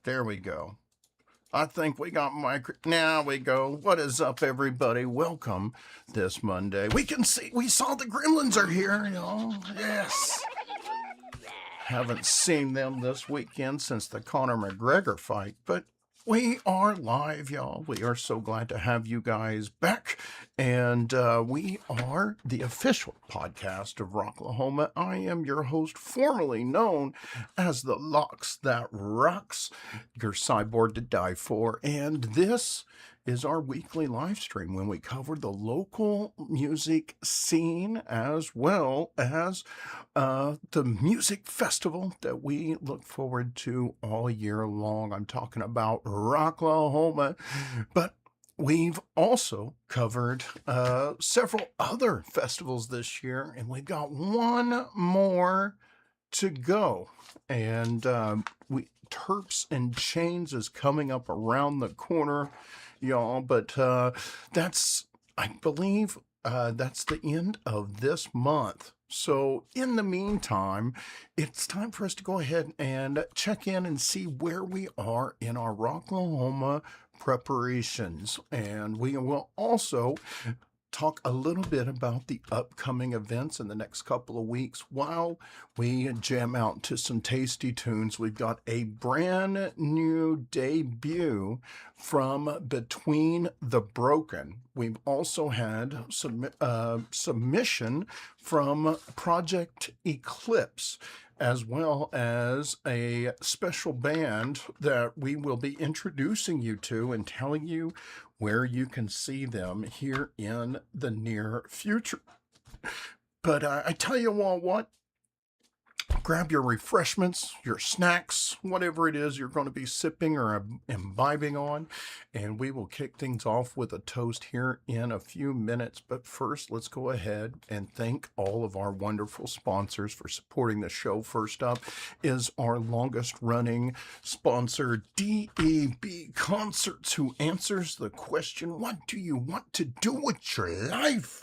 There we go. I think we got Now we go. What is up, everybody? Welcome this Monday. We saw the Gremlins are here, Yes. Haven't seen them this weekend since the Conor McGregor fight, but we are live, y'all. We are so glad to have you guys back. And we are the official podcast of Rocklahoma. I am your host, formerly known as the Locks That Rocks, your cyborg to die for. And this is our weekly live stream when we cover the local music scene as well as the music festival that we look forward to all year long. I'm talking about Rocklahoma, but we've also covered several other festivals this year, and we've got one more to go. And Terps and Chains is coming up around the corner, y'all. But I believe, that's the end of this month. So in the meantime, it's time for us to go ahead and check in and see where we are in our Rocklahoma preparations. And we will also talk a little bit about the upcoming events in the next couple of weeks while we jam out to some tasty tunes. We've got a brand new debut from Between the Broken. We've also had some submission from Projekt Eclipse, as well as a special band that we will be introducing you to and telling you where you can see them here in the near future. But I tell you all what, grab your refreshments, your snacks, whatever it is you're going to be sipping or imbibing on, and we will kick things off with a toast here in a few minutes. But first, let's go ahead and thank all of our wonderful sponsors for supporting the show. First up is our longest running sponsor, DEB Concerts, who answers the question, what do you want to do with your life?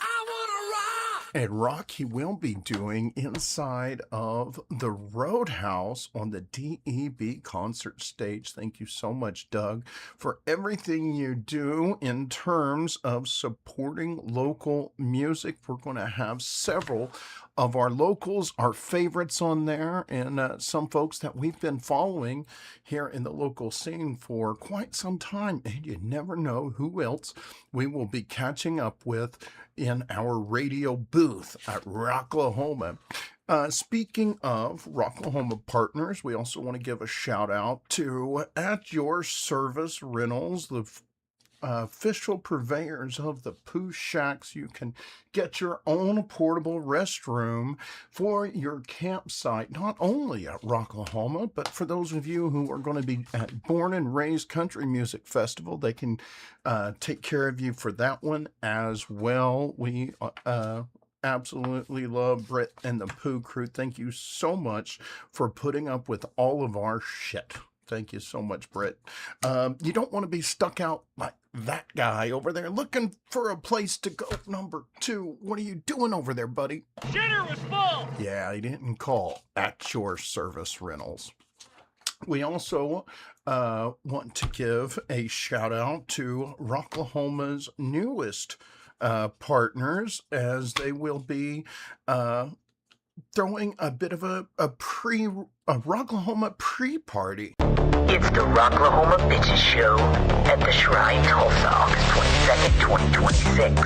At Rock, he will be doing inside of the Roadhouse on the DEB concert stage. Thank you so much, Doug, for everything you do in terms of supporting local music. We're going to have several of our locals, our favorites on there, and some folks that we've been following here in the local scene for quite some time. And you never know who else we will be catching up with in our radio booth at Rocklahoma. Speaking of Rocklahoma partners, we also want to give a shout out to At Your Service Rentals, the official purveyors of the Pooh Shacks. You can get your own portable restroom for your campsite, not only at Rocklahoma, but for those of you who are going to be at Born and Raised Country Music Festival, they can take care of you for that one as well. We absolutely love Brett and the Pooh crew. Thank you so much for putting up with all of our shit. Thank you so much, Brett. You don't want to be stuck out like that guy over there looking for a place to go. Number 2, what are you doing over there, buddy? Shitter was full! Yeah, he didn't call At Your Service Rentals. We also want to give a shout out to Rocklahoma's newest partners, as they will be throwing a bit of a Rocklahoma pre-party. It's the Rocklahoma Bitches Show at the Shrine, Tulsa, August 22nd, 2026,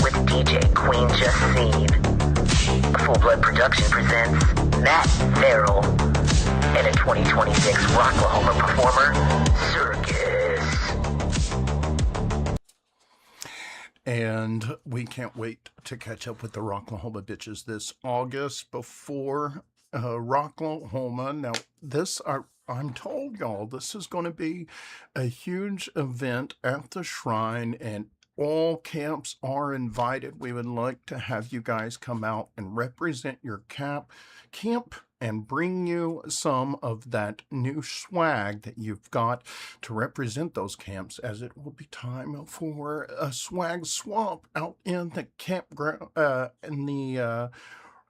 with DJ Queen Justine. Full Blood Production presents Matt Farrell and a 2026 Rocklahoma performer, Circus. And we can't wait to catch up with the Rocklahoma Bitches this August before Rocklahoma. Now, I'm told, y'all, this is going to be a huge event at the Shrine, and all camps are invited. We would like to have you guys come out and represent your camp and bring you some of that new swag that you've got to represent those camps, as it will be time for a swag swap out in the campground, in the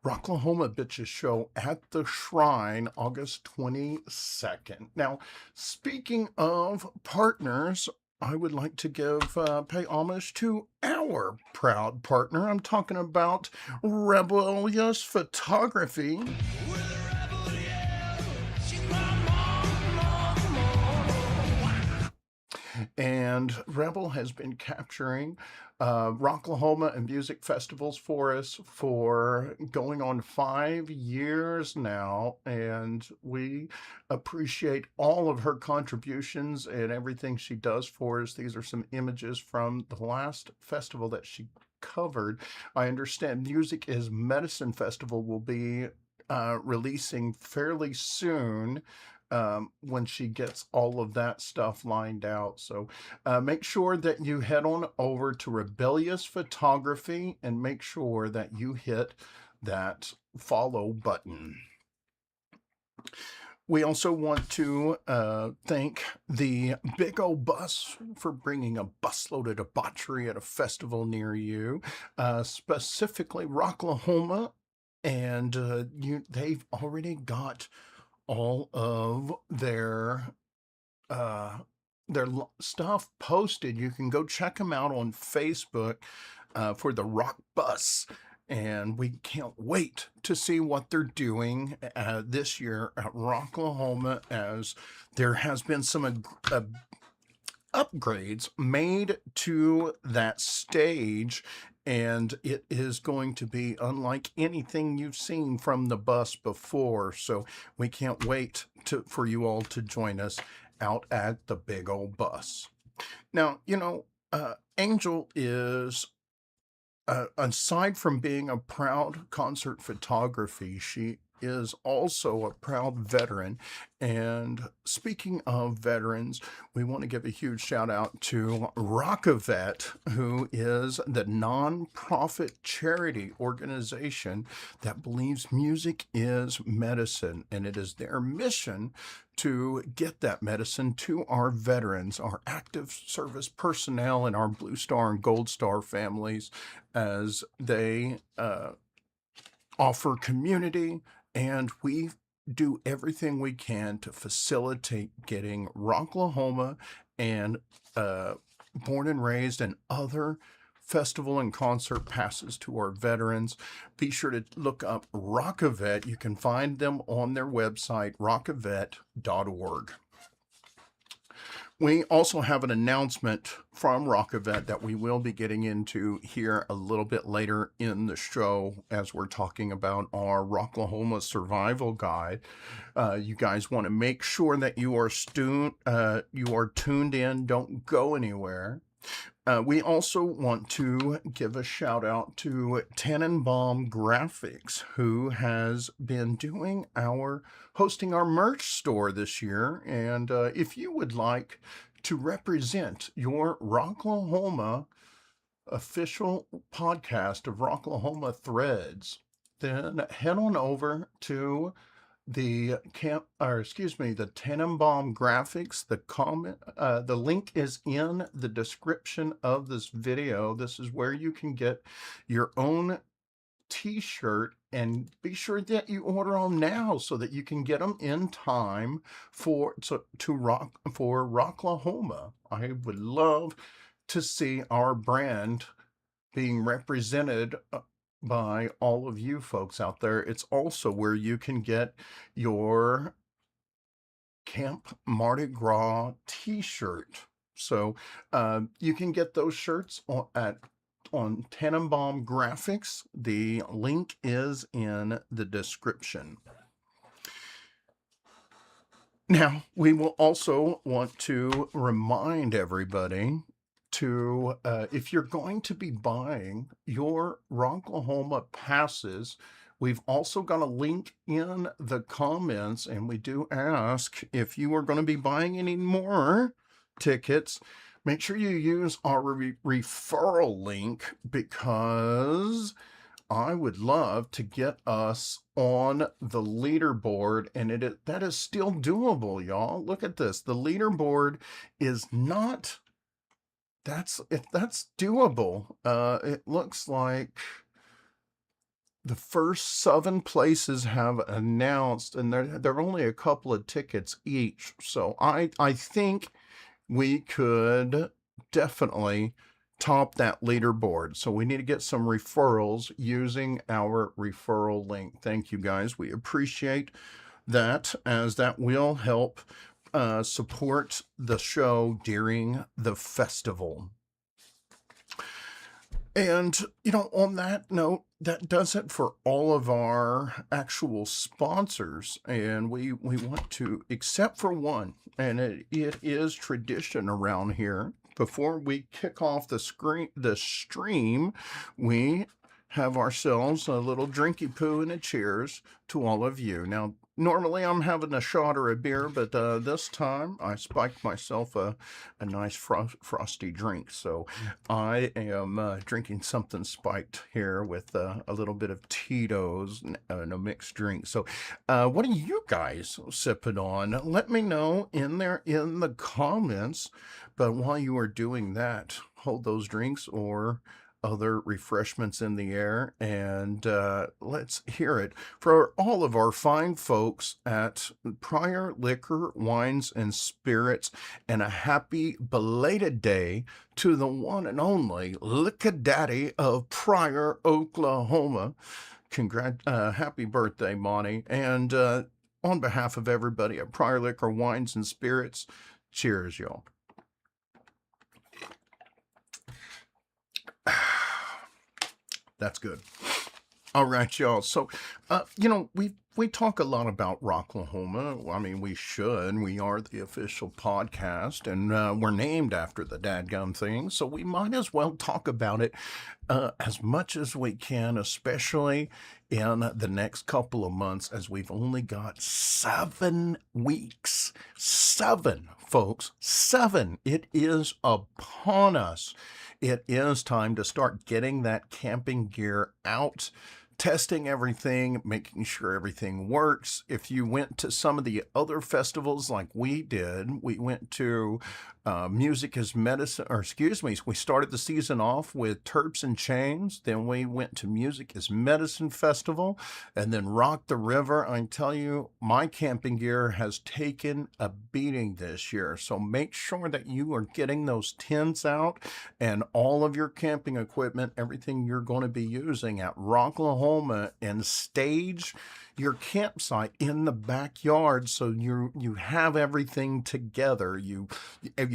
Rocklahoma Bitches show at the Shrine, August 22nd. Now, speaking of partners, I would like to pay homage to our proud partner. I'm talking about Rebellious Photography. And Rebel has been capturing Rocklahoma and music festivals for us for going on 5 years now. And we appreciate all of her contributions and everything she does for us. These are some images from the last festival that she covered. I understand Music is Medicine Festival will be releasing fairly soon when she gets all of that stuff lined out. So make sure that you head on over to Rebellious Photography and make sure that you hit that follow button. We also want to thank the Big O Bus for bringing a busload of debauchery at a festival near you, specifically Rocklahoma, and they've already got all of their stuff posted. You can go check them out on Facebook for the Rock Bus. And we can't wait to see what they're doing this year at Rocklahoma, as there has been some upgrades made to that stage, and it is going to be unlike anything you've seen from the bus before. So we can't wait for you all to join us out at the Big Old Bus. Now, Angel is aside from being a proud concert photography, she is also a proud veteran. And speaking of veterans, we want to give a huge shout out to Rockavet, who is the nonprofit charity organization that believes music is medicine, and it is their mission to get that medicine to our veterans, our active service personnel, and our Blue Star and Gold Star families, as they offer community, and we do everything we can to facilitate getting Rocklahoma and Born and Raised and other festival and concert passes to our veterans. Be sure to look up Rockavet. You can find them on their website, rockavet.org. We also have an announcement from Rockavet that we will be getting into here a little bit later in the show, as we're talking about our Rocklahoma Survival Guide. You guys want to make sure that you are tuned in. Don't go anywhere. We also want to give a shout out to Tannenbaum Graphics, who has been hosting our merch store this year. And if you would like to represent your Rocklahoma official podcast of Rocklahoma Threads, then head on over to the Tannenbaum Graphics. The link is in the description of this video. This is where you can get your own t-shirt, and be sure that you order them now so that you can get them in time for Rocklahoma. I would love to see our brand being represented by all of you folks out there. It's also where you can get your Camp Mardi Gras t-shirt. So you can get those shirts on Tannenbaum Graphics. The link is in the description. Now, we will also want to remind everybody to, if you're going to be buying your Rocklahoma passes, we've also got a link in the comments, and we do ask, if you are going to be buying any more tickets, make sure you use our referral link, because I would love to get us on the leaderboard, and that is still doable, y'all. Look at this. The leaderboard is not... That's doable. It looks like the first 7 places have announced, and there are only a couple of tickets each. So I think we could definitely top that leaderboard. So we need to get some referrals using our referral link. Thank you guys. We appreciate that, as that will help support the show during the festival. And, on that note, that does it for all of our actual sponsors. And we want to, except for one, and it is tradition around here, before we kick off the stream, we have ourselves a little drinky poo and a cheers to all of you. Now, normally I'm having a shot or a beer, but this time I spiked myself a nice frosty drink. So I am drinking something spiked here with a little bit of Tito's and a mixed drink. So what are you guys sipping on? Let me know in the comments. But while you are doing that, hold those drinks or other refreshments in the air, and let's hear it for all of our fine folks at Prior Liquor, Wines, and Spirits, and a happy belated day to the one and only Liquor Daddy of Prior, Oklahoma. Happy birthday, Monty. And on behalf of everybody at Prior Liquor, Wines, and Spirits, cheers, y'all. That's good. All right, y'all. So, we talk a lot about Rocklahoma. I mean, we should. We are the official podcast, and we're named after the dadgum thing, so we might as well talk about it as much as we can, especially in the next couple of months, as we've only got 7 weeks. 7, folks. 7. It is upon us. It is time to start getting that camping gear out, testing everything, making sure everything works. If you went to some of the other festivals like we did, we went to Music is Medicine, or excuse me, we started the season off with Terps and Chains, then we went to Music is Medicine Festival, and then Rock the River. I tell you, my camping gear has taken a beating this year, so make sure that you are getting those tents out and all of your camping equipment, everything you're going to be using at Rocklahoma, and stage your campsite in the backyard so you have everything together. You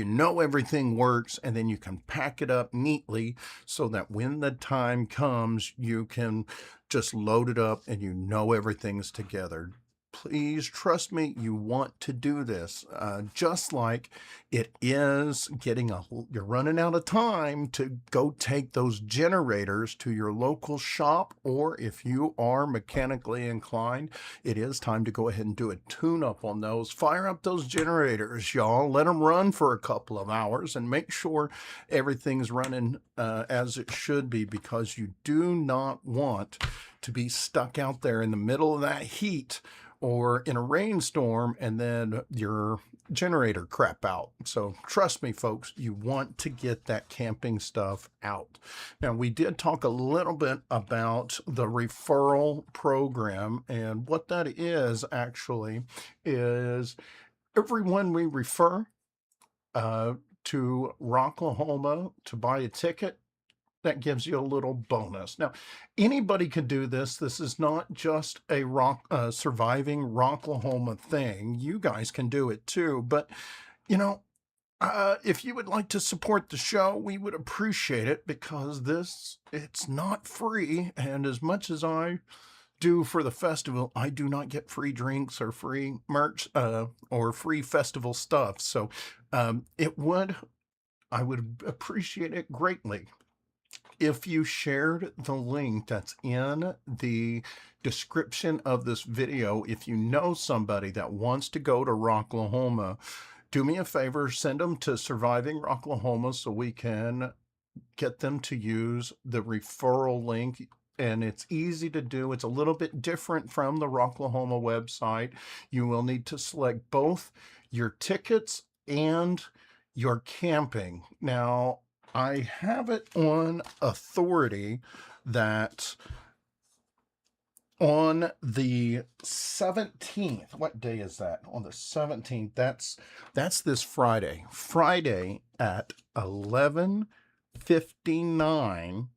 know everything works, and then you can pack it up neatly so that when the time comes, you can just load it up and you know everything's together. Please trust me, you want to do this. Just like it is you're running out of time to go take those generators to your local shop, or if you are mechanically inclined, it is time to go ahead and do a tune-up on those. Fire up those generators, y'all. Let them run for a couple of hours and make sure everything's running as it should be, because you do not want to be stuck out there in the middle of that heat or in a rainstorm and then your generator crap out. So trust me, folks, you want to get that camping stuff out. Now, we did talk a little bit about the referral program, and what that is actually is everyone we refer to Rocklahoma to buy a ticket, that gives you a little bonus. Now, anybody can do this. This is not just a surviving Rocklahoma thing. You guys can do it too. But, if you would like to support the show, we would appreciate it, because it's not free. And as much as I do for the festival, I do not get free drinks or free merch or free festival stuff. So I would appreciate it greatly if you shared the link that's in the description of this video. If you know somebody that wants to go to Rocklahoma, do me a favor, send them to Surviving Rocklahoma so we can get them to use the referral link. And it's easy to do. It's a little bit different from the Rocklahoma website. You will need to select both your tickets and your camping. Now, I have it on authority that on the 17th. What day is that? On the 17th. That's this Friday. Friday at 11:59.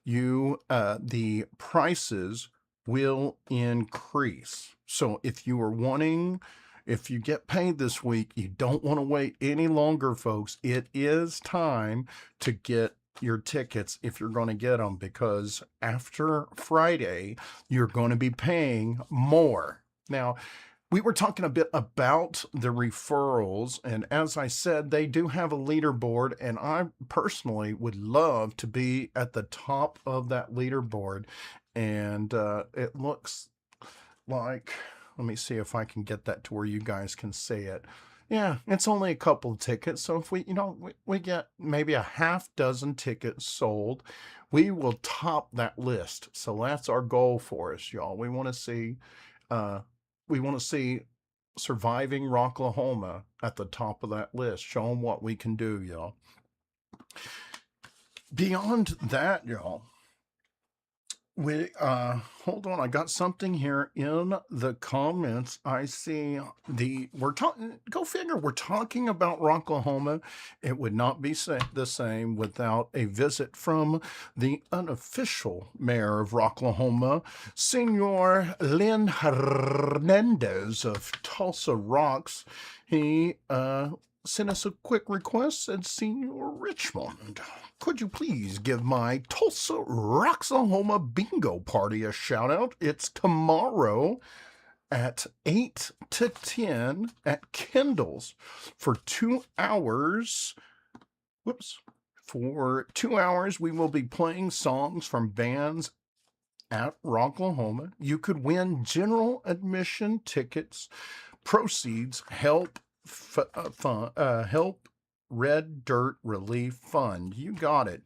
The prices will increase. So if you get paid this week, you don't want to wait any longer, folks. It is time to get your tickets if you're going to get them, because after Friday, you're going to be paying more. Now, we were talking a bit about the referrals, and as I said, they do have a leaderboard, and I personally would love to be at the top of that leaderboard. And it looks like, let me see if I can get that to where you guys can see it. Yeah, it's only a couple of tickets, so if we get maybe a half dozen tickets sold, we will top that list. So that's our goal for us, y'all. We want to see Surviving Rocklahoma at the top of that list. Show them what we can do, y'all. Beyond that, y'all, we hold on, I got something here in the comments. I see we're talking, go figure, we're talking about Rocklahoma. It would not be the same without a visit from the unofficial mayor of Rocklahoma, Senor Lynn Hernandez of Tulsa Rocks. He sent us a quick request, said, Senor Richmond, could you please give my Tulsa Rocklahoma bingo party a shout out? It's tomorrow at 8 to 10 at Kendall's for 2 hours. For 2 hours, we will be playing songs from bands at Rocklahoma. You could win general admission tickets. Proceeds help Red Dirt Relief Fund. You got it.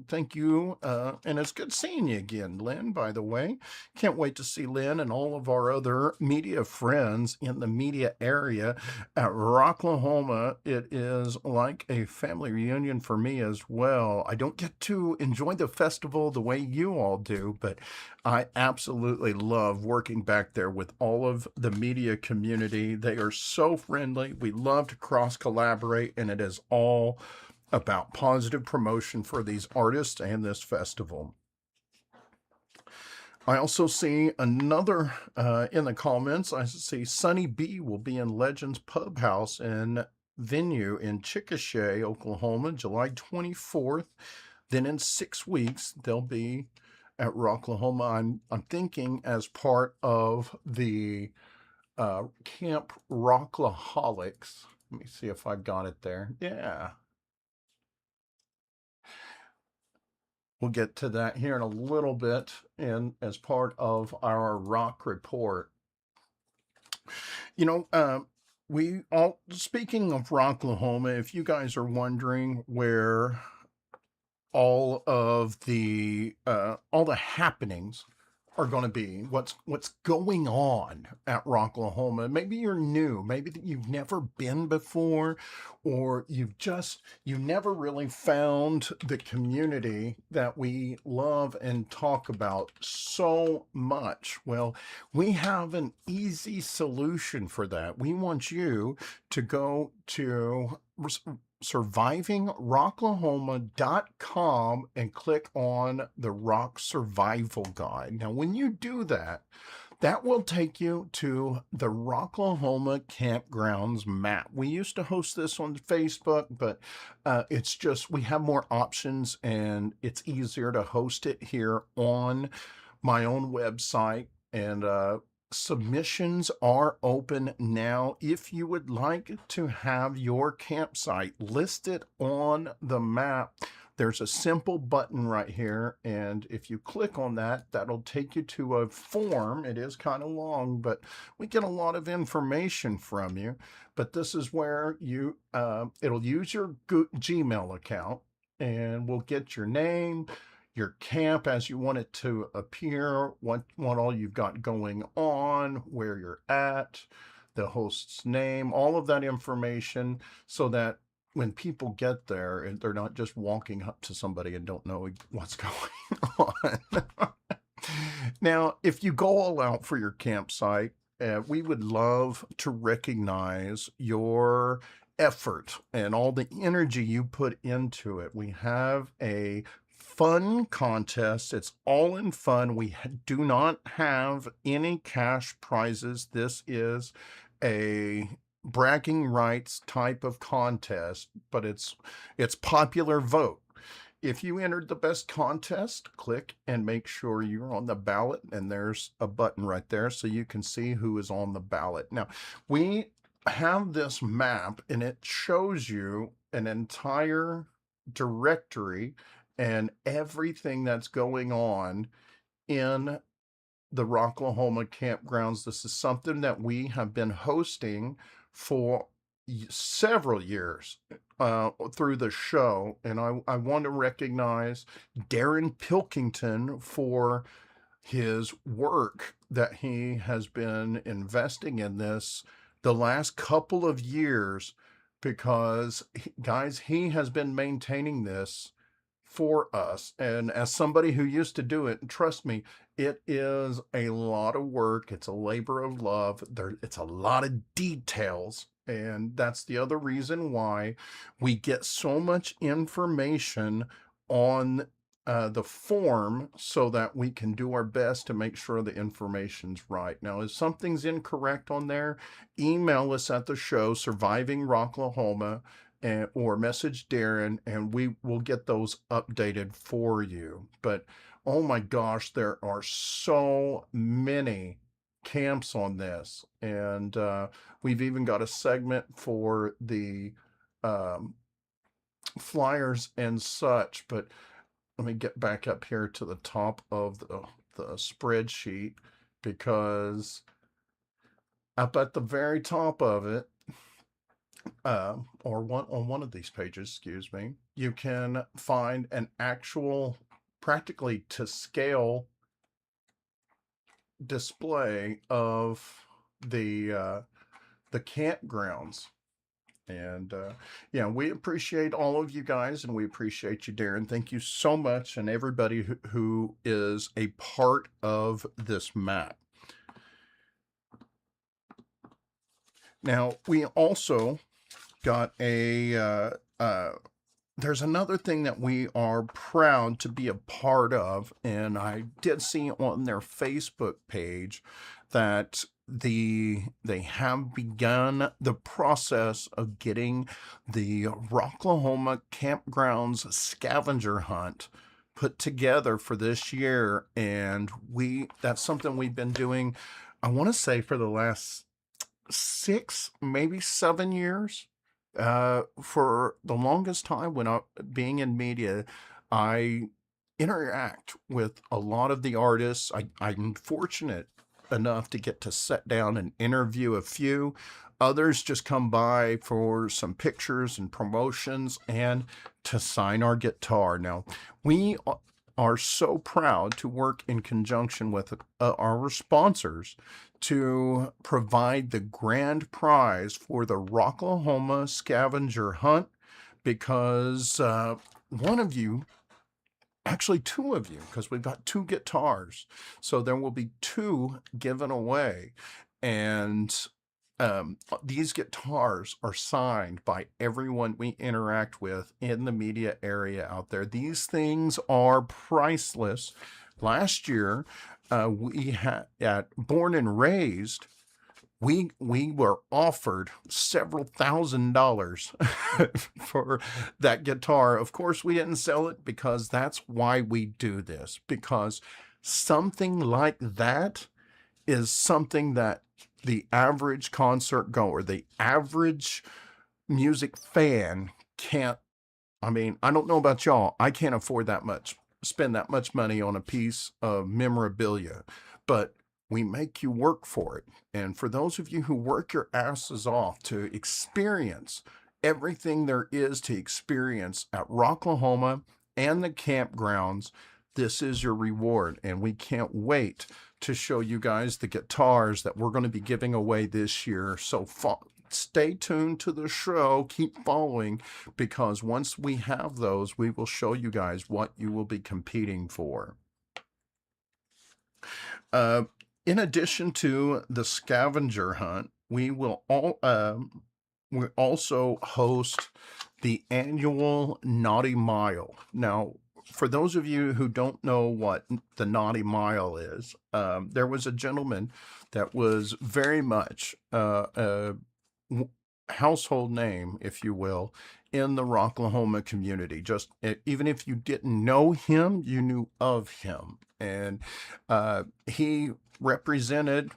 Thank you. And it's good seeing you again, Lynn, by the way. Can't wait to see Lynn and all of our other media friends in the media area at Rocklahoma. It is like a family reunion for me as well. I don't get to enjoy the festival the way you all do, but I absolutely love working back there with all of the media community. They are so friendly. We love to cross-collaborate, and it is all about positive promotion for these artists and this festival. I also see another in the comments. I see Sunny B will be in Legends Pub House and Venue in Chickasha, Oklahoma, July 24th. Then in 6 weeks, they'll be at Rocklahoma. I'm thinking as part of the Camp Rocklaholics. Let me see if I've got it there. Yeah. We'll get to that here in a little bit as part of our rock report. You know, speaking of Rocklahoma, if you guys are wondering where all the happenings are going to be, what's going on at Rocklahoma. Maybe you're new, maybe that you've never been before, or you never really found the community that we love and talk about so much. Well, we have an easy solution for that. We want you to go to survivingrocklahoma.com and click on the Rock Survival Guide. Now, when you do that, that will take you to the Rocklahoma Campgrounds Map. We used to host this on Facebook, but it's just, we have more options and it's easier to host it here on my own website. And submissions are open now. If you would like to have your campsite listed on the map, there's a simple button right here, and if you click on that, that'll take you to a form. It is kind of long, but we get a lot of information from you. But this is where you it'll use your Gmail account, and we'll get your name, your camp as you want it to appear, what all you've got going on, where you're at, the host's name, all of that information, so that when people get there, and they're not just walking up to somebody and don't know what's going on. Now, if you go all out for your campsite, we would love to recognize your effort and all the energy you put into it. We have a fun contest. It's all in fun. We do not have any cash prizes. This is a bragging rights type of contest, but it's popular vote. If you entered the best contest, click and make sure you're on the ballot, and there's a button right there so you can see who is on the ballot. Now, we have this map, and it shows you an entire directory and everything that's going on in the Rocklahoma campgrounds. This is something that we have been hosting for several years through the show, and I want to recognize Darren Pilkington for his work that he has been investing in this the last couple of years, because guys, he has been maintaining this for us. And as somebody who used to do it, trust me, it is a lot of work. It's a labor of love. It's a lot of details. And that's the other reason why we get so much information on the form, so that we can do our best to make sure the information's right. Now, if something's incorrect on there, email us at the show, Surviving Rocklahoma, or message Darren, and we will get those updated for you. But oh my gosh, there are so many camps on this, and we've even got a segment for the flyers and such. But let me get back up here to the top of the spreadsheet, because up at the very top of it, on one of these pages, excuse me, you can find an actual, practically to scale display of the campgrounds. And yeah, we appreciate all of you guys, and we appreciate you, Darren. Thank you so much, and everybody who is a part of this map. Now, we also got there's another thing that we are proud to be a part of, and I did see on their Facebook page that they have begun the process of getting the Rocklahoma Campgrounds scavenger hunt put together for this year. And that's something we've been doing, I want to say, for the last 6, maybe 7 years. For the longest time, when being in media, I interact with a lot of the artists. I'm fortunate enough to get to sit down and interview a few. Others just come by for some pictures and promotions and to sign our guitar. Now, we are so proud to work in conjunction with our sponsors to provide the grand prize for the Rocklahoma scavenger hunt, because one of you, actually 2 of you, because we've got 2 guitars, so there will be 2 given away. And these guitars are signed by everyone we interact with in the media area out there. These things are priceless. Last year, we had at Born and Raised, we were offered several $1,000s for that guitar. Of course, we didn't sell it, because that's why we do this, because something like that is something that the average concert goer, the average music fan can't. I mean, I don't know about y'all, I can't afford that much, spend that much money on a piece of memorabilia, but we make you work for it. And for those of you who work your asses off to experience everything there is to experience at Rocklahoma and the campgrounds, this is your reward. And we can't wait to show you guys the guitars that we're going to be giving away this year. So stay tuned to the show, keep following, because once we have those, we will show you guys what you will be competing for. Uh, in addition to the scavenger hunt, we also host the annual Naughty Mile. Now, for those of you who don't know what the Naughty Mile is, there was a gentleman that was very much a household name, if you will, in the Rocklahoma community. Just even if you didn't know him, you knew of him, and he represented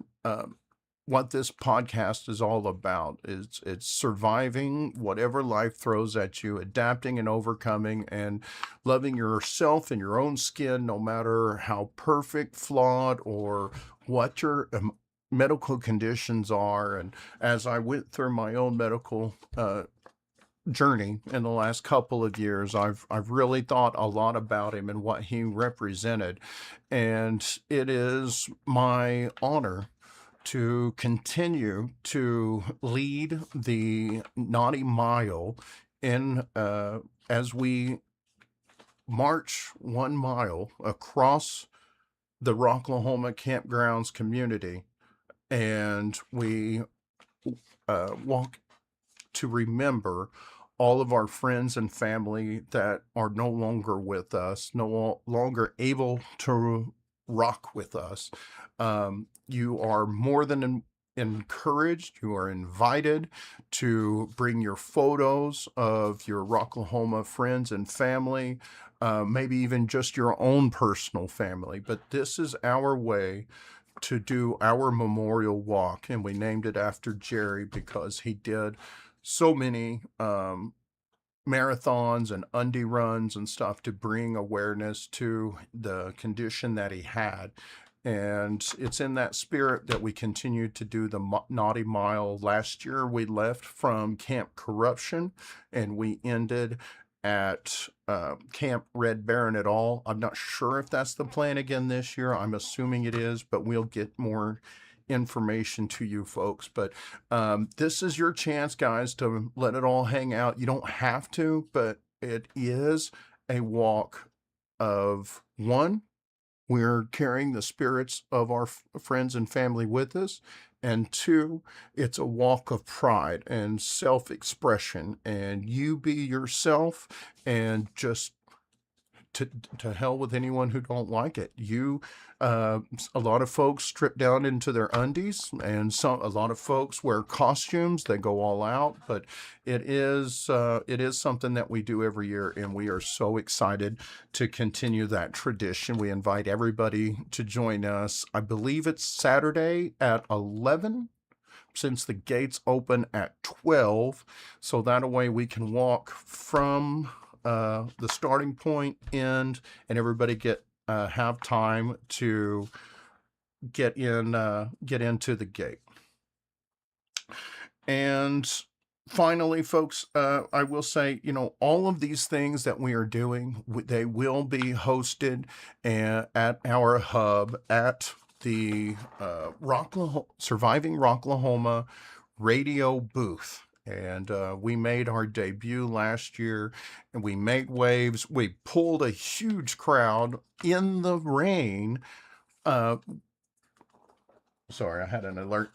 what this podcast is all about. It's surviving whatever life throws at you, adapting and overcoming, and loving yourself in your own skin, no matter how perfect, flawed, or what your medical conditions are. And as I went through my own medical journey in the last couple of years, I've really thought a lot about him and what he represented, and it is my honor to continue to lead the Naughty Mile in as we march 1 mile across the Rocklahoma Campgrounds community, and we walk to remember all of our friends and family that are no longer with us, no longer able to rock with us. You are more than encouraged. You are invited to bring your photos of your Rocklahoma friends and family, maybe even just your own personal family. But this is our way to do our memorial walk, and we named it after Jerry because he did so many marathons and undie runs and stuff to bring awareness to the condition that he had. And it's in that spirit that we continue to do the Naughty Mile. Last year, we left from Camp Corruption and we ended at Camp Red Baron et al. I'm not sure if that's the plan again this year. I'm assuming it is, but we'll get more information to you folks. But this is your chance, guys, to let it all hang out. You don't have to, but it is a walk of one. We're carrying the spirits of our friends and family with us. And two, it's a walk of pride and self-expression, and you be yourself, and just to hell with anyone who don't like it. A lot of folks strip down into their undies, and a lot of folks wear costumes. They go all out, but it is something that we do every year, and we are so excited to continue that tradition. We invite everybody to join us. I believe it's Saturday at 11. Since the gates open at 12, so that way we can walk from the starting point end, and everybody have time to get into the gate. And finally, folks, I will say, all of these things that we are doing, they will be hosted at our hub at the Surviving Rocklahoma radio booth. And we made our debut last year, and we made waves. We pulled a huge crowd in the rain. Sorry, I had an alert.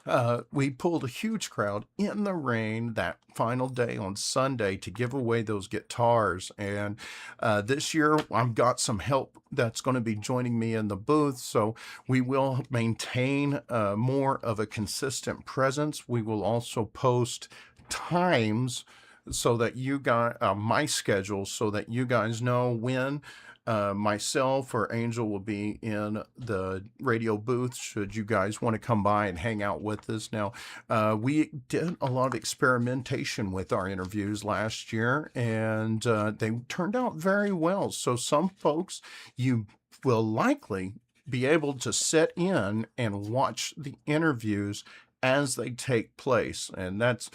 We pulled a huge crowd in the rain that final day on Sunday to give away those guitars. And this year, I've got some help that's going to be joining me in the booth. So we will maintain more of a consistent presence. We will also post times so that you guys, my schedule, so that you guys know when myself or Angel will be in the radio booth should you guys want to come by and hang out with us. Now, we did a lot of experimentation with our interviews last year, and they turned out very well. So some folks, you will likely be able to sit in and watch the interviews as they take place, and that's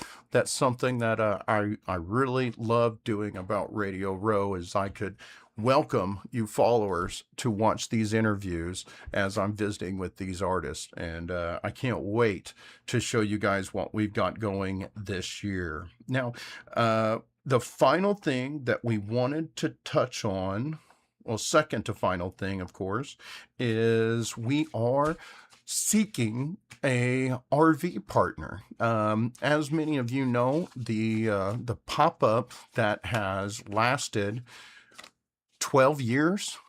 something that I really love doing about Radio Row, is I could welcome you followers to watch these interviews as I'm visiting with these artists. And I can't wait to show you guys what we've got going this year. Now, the final thing that we wanted to touch on well, second to final thing, of course, is we are seeking a RV partner. As many of you know, the pop-up that has lasted 12 years,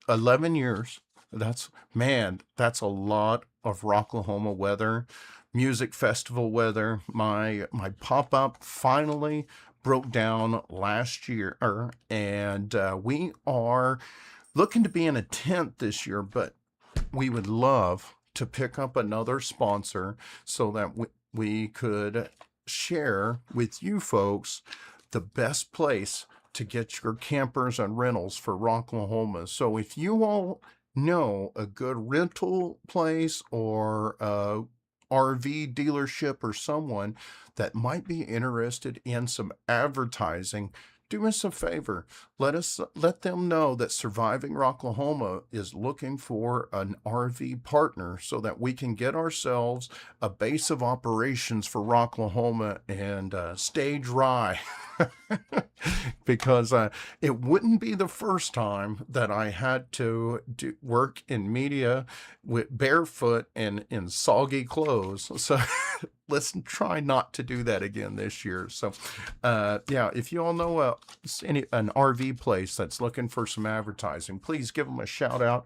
11 years. That's a lot of Rocklahoma weather, music festival weather. My pop-up finally broke down last year, and we are looking to be in a tent this year, but we would love to pick up another sponsor so that we could share with you folks the best place to get your campers and rentals for Rocklahoma. So if you all know a good rental place or a RV dealership or someone that might be interested in some advertising, do us a favor. Let them know that Surviving Rocklahoma is looking for an RV partner so that we can get ourselves a base of operations for Rocklahoma and stage rye. Because it wouldn't be the first time that I had to work in media with barefoot and in soggy clothes. So let's try not to do that again this year. So yeah, if you all know an RV place that's looking for some advertising, please give them a shout out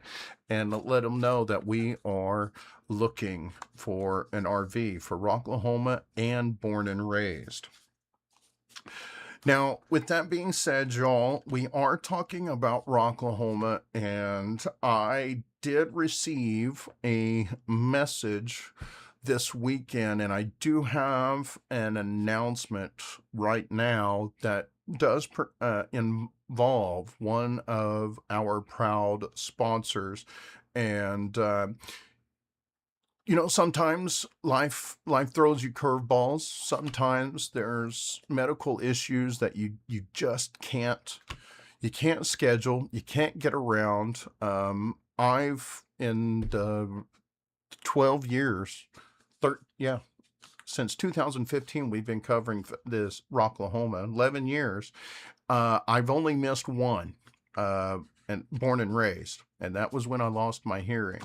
and let them know that we are looking for an RV for Rocklahoma and born and raised. Now, with that being said, y'all, we are talking about Rocklahoma, and I did receive a message this weekend, and I do have an announcement right now that does involve one of our proud sponsors. And sometimes life throws you curveballs. Sometimes there's medical issues that you just can't schedule, you can't get around. I've in the 12 years, since 2015, we've been covering this Rocklahoma, 11 years. I've only missed one, and born and raised, and that was when I lost my hearing.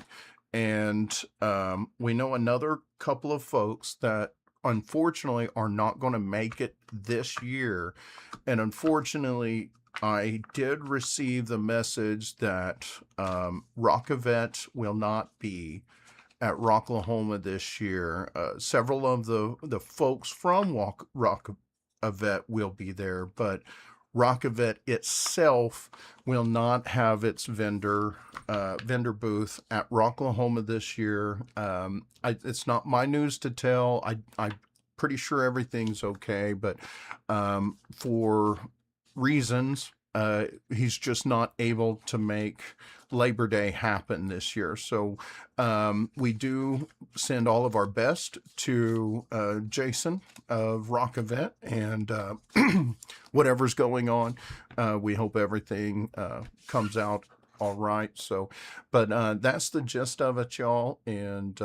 And we know another couple of folks that unfortunately are not going to make it this year. And unfortunately, I did receive the message that Rockavet will not be at Rocklahoma this year. Several of the folks from Rockavet will be there, but Rockavet itself will not have its vendor booth at Rocklahoma this year. It's not my news to tell. I'm pretty sure everything's okay, but for reasons, he's just not able to make Labor Day happen this year. So we do send all of our best to Jason of Rockavet, and whatever's going on, we hope everything comes out all right. So, but that's the gist of it, y'all. And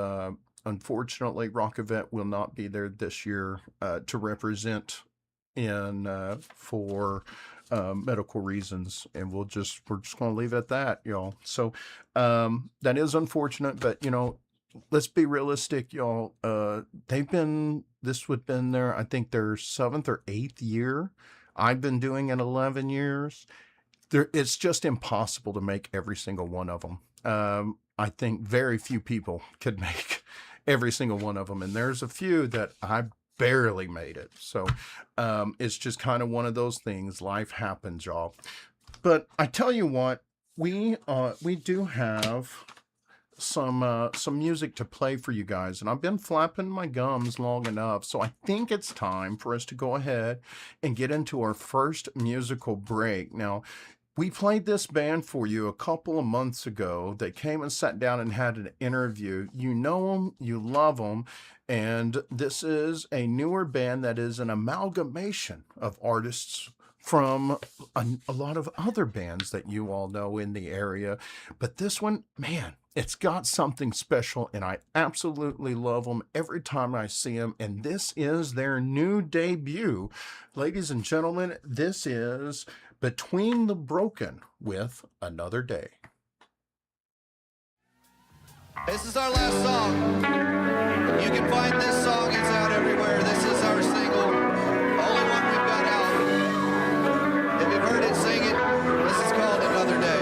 unfortunately, Rockavet will not be there this year to represent for medical reasons, and we're just going to leave it at that, y'all. So that is unfortunate, but let's be realistic, y'all. This would have been I think their 7th or 8th year. I've been doing it 11 years. It's just impossible to make every single one of them. I think very few people could make every single one of them, and there's a few that I barely made it. So it's just kind of one of those things. Life happens, y'all. But I tell you what, we do have some music to play for you guys, and I've been flapping my gums long enough, so I think it's time for us to go ahead and get into our first musical break. Now, we played this band for you a couple of months ago. They came and sat down and had an interview. You know them, you love them, and this is a newer band that is an amalgamation of artists from a lot of other bands that you all know in the area. But this one, man, it's got something special, and I absolutely love them every time I see them. And this is their new debut. Ladies and gentlemen, this is Between the Broken with Another Day. This is our last song. You can find this song. It's out everywhere. This is our single. Only one we've got out. If you've heard it, sing it. This is called Another Day.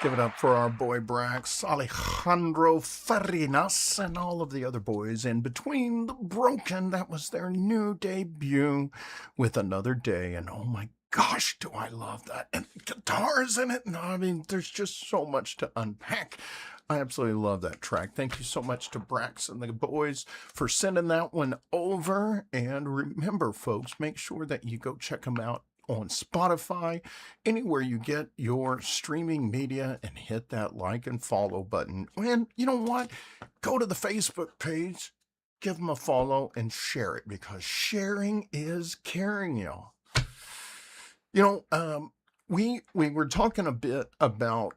Give it up for our boy Brax, Alejandro Farinas, and all of the other boys in Between the Broken. That was their new debut with Another Day. And oh my gosh, do I love that. And guitars in it. No, I mean, there's just so much to unpack. I absolutely love that track. Thank you so much to Brax and the boys for sending that one over. And remember, folks, make sure that you go check them out on Spotify, anywhere you get your streaming media, and hit that like and follow button. And you know what? Go to the Facebook page, give them a follow, and share it, because sharing is caring, y'all. We were talking a bit about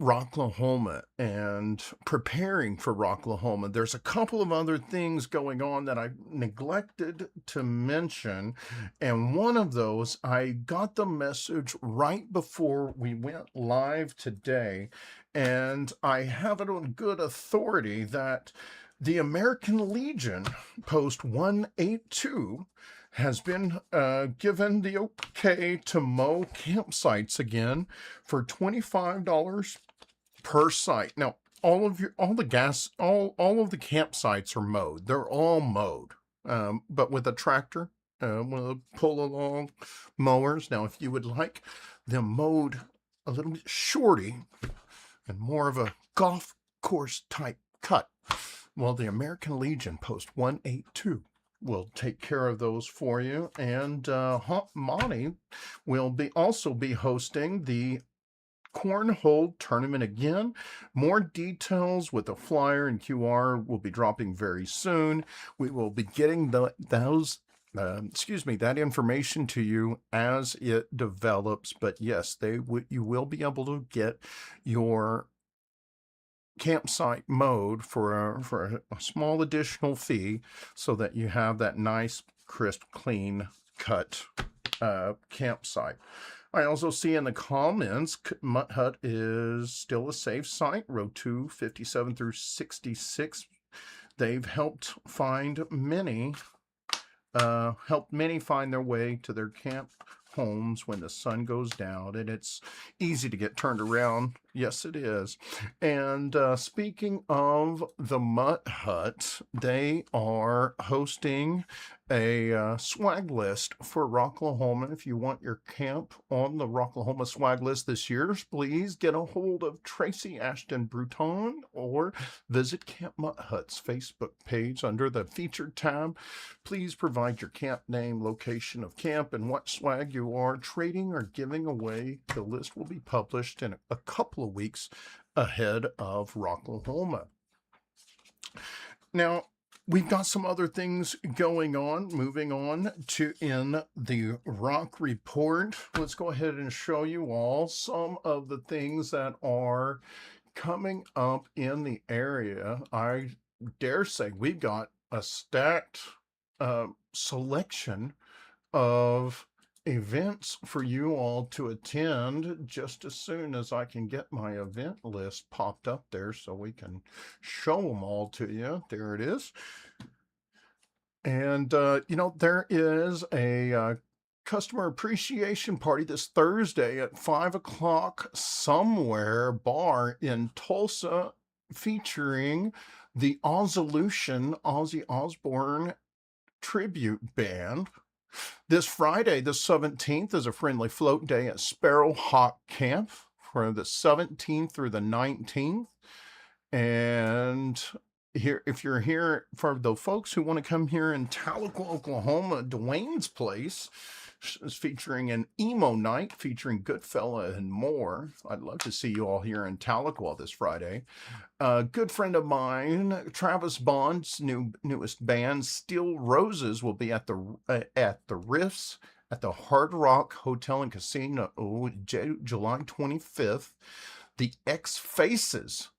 Rocklahoma and preparing for Rocklahoma. There's a couple of other things going on that I neglected to mention, and one of those, I got the message right before we went live today, and I have it on good authority that the American Legion Post 182 has been given the okay to mow campsites again for $25 per site. Now, all of the campsites are mowed. They're all mowed, but with a tractor, with pull along mowers. Now, if you would like them mowed a little bit shorty and more of a golf course type cut, well, the American Legion Post 182 will take care of those for you. And Monty will also be hosting the cornhole tournament again. More details with the flyer and QR will be dropping very soon. We will be getting that information to you as it develops. But yes, you will be able to get your campsite mode for a small additional fee, so that you have that nice, crisp, clean cut campsite. I also see in the comments, Mutt Hut is still a safe site, row 257 through 66. They've helped many find their way to their camp homes when the sun goes down, and it's easy to get turned around. Yes, it is. And speaking of the Mutt Hut, they are hosting a swag list for Rocklahoma. If you want your camp on the Rocklahoma swag list this year, please get a hold of Tracy Ashton Bruton or visit Camp Mutt Hut's Facebook page under the featured tab. Please provide your camp name, location of camp, and what swag you are trading or giving away. The list will be published in a couple of weeks ahead of Rocklahoma. Now, we've got some other things going on. Moving on to in the Rock Report, let's go ahead and show you all some of the things that are coming up in the area. I dare say we've got a stacked selection of events for you all to attend, just as soon as I can get my event list popped up there so we can show them all to you. There it is. And there is a customer appreciation party this Thursday at 5 o'clock somewhere bar in Tulsa, featuring the Ozzy Osbourne tribute band. This Friday, the 17th, is a friendly float day at Sparrowhawk Camp for the 17th through the 19th. And here, if you're here, for the folks who want to come here in Tahlequah, Oklahoma, Dwayne's Place is featuring an emo night featuring Goodfella and more. I'd love to see you all here in Tahlequah this Friday. A good friend of mine, Travis Bond's newest band, Steel Roses, will be at the Riffs at the Hard Rock Hotel and Casino July 25th. The X Faces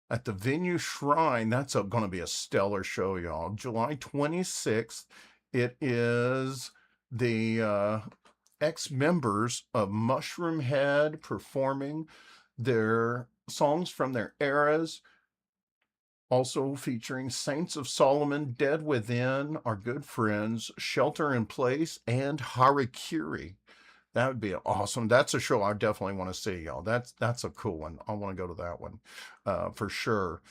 at the Venue Shrine. That's going to be a stellar show, y'all. July 26th. It is the ex-members of Mushroom Head performing their songs from their eras, also featuring Saints of Solomon, Dead Within, our good friends, Shelter in Place, and Harakiri. That would be awesome. That's a show I definitely want to see, y'all. That's a cool one. I want to go to that one for sure.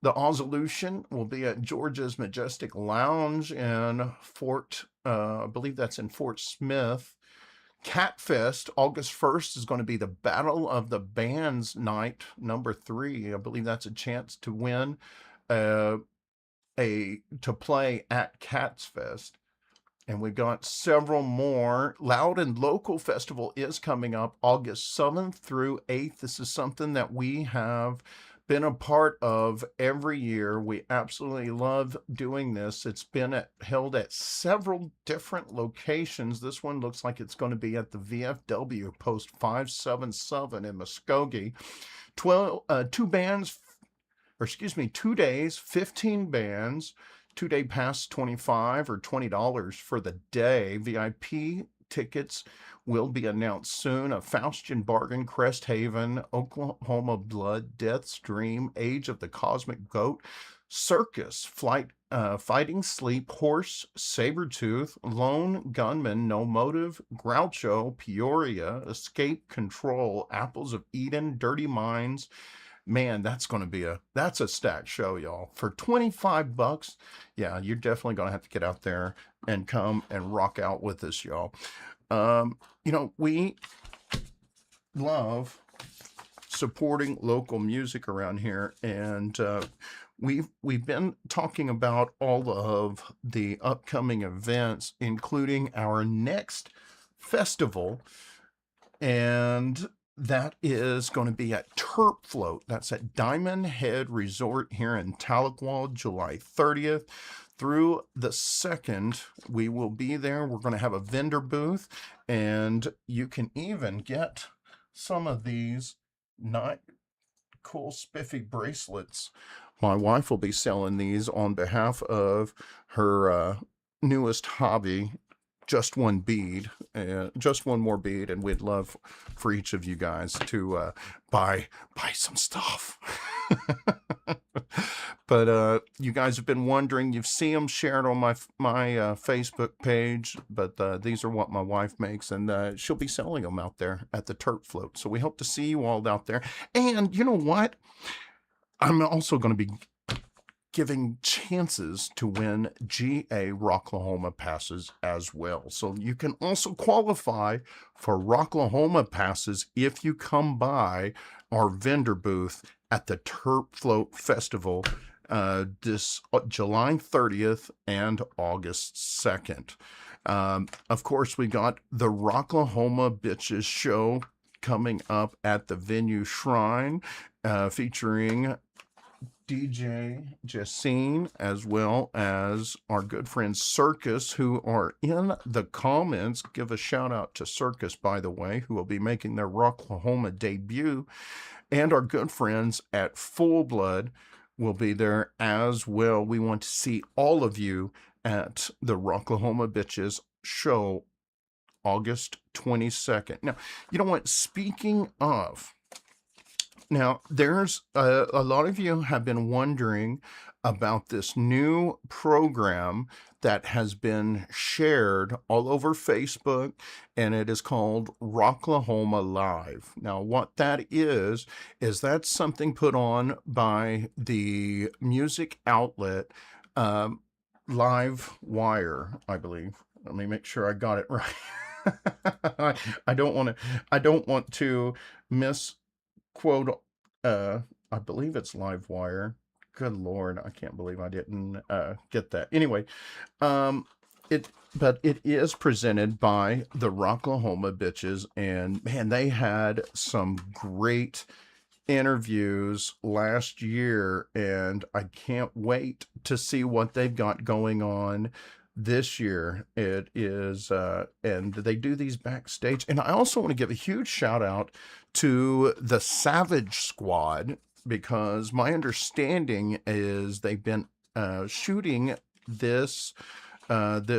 The Ozolution will be at Georgia's Majestic Lounge in I believe that's in Fort Smith. Catfest, August 1st, is going to be the Battle of the Bands night, number 3. I believe that's a chance to win to play at Catsfest. And we've got several more. Loud and Local Festival is coming up August 7th through 8th. This is something that we have been a part of every year. We absolutely love doing this. It's been held at several different locations. This one looks like it's going to be at the VFW Post 577 in Muskogee. 2 days, 15 bands. 2-day pass $25 or $20 for the day. VIP tickets will be announced soon. A Faustian Bargain, Crest Haven, Oklahoma Blood, Death's Dream, Age of the Cosmic Goat, Circus, Fighting Sleep, Horse, Sabretooth, Lone Gunman, No Motive, Groucho, Peoria, Escape Control, Apples of Eden, Dirty Minds. Man, that's a stacked show, y'all. For $25, yeah, you're definitely gonna have to get out there and come and rock out with us, y'all. We love supporting local music around here, and we've been talking about all of the upcoming events, including our next festival, and that is going to be at Terp Float. That's at Diamond Head Resort here in Tahlequah, July 30th through the 2nd. We will be there. We're going to have a vendor booth, and you can even get some of these not cool spiffy bracelets. My wife will be selling these on behalf of her newest hobby, just one more bead, and we'd love for each of you guys to buy some stuff. But you guys have been wondering, you've seen them shared on my Facebook page, but these are what my wife makes, and she'll be selling them out there at the Terp Float. So we hope to see you all out there. And you know what? I'm also going to be giving chances to win GA Rocklahoma passes as well. So you can also qualify for Rocklahoma passes if you come by our vendor booth at the Terp Float Festival this July 30th and August 2nd. Of course, we got the Rocklahoma Bitches show coming up at the Venue Shrine, featuring DJ Jessine, as well as our good friend Circus, who are in the comments. Give a shout out to Circus, by the way, who will be making their Rocklahoma debut. And our good friends at Full Blood will be there as well. We want to see all of you at the Rocklahoma Bitches show August 22nd. Now, you know what? Speaking of, now, there's a lot of you have been wondering about this new program that has been shared all over Facebook, and it is called Rocklahoma Live. Now, what that is that's something put on by the music outlet Live Wire, I believe. Let me make sure I got it right. I don't want to misquote. I believe it's Livewire. Good Lord, I can't believe I didn't get that. Anyway, but it is presented by the Rocklahoma Bitches, and man, they had some great interviews last year, and I can't wait to see what they've got going on this year. It is and they do these backstage, and I also want to give a huge shout out to the Savage Squad, because my understanding is they've been shooting this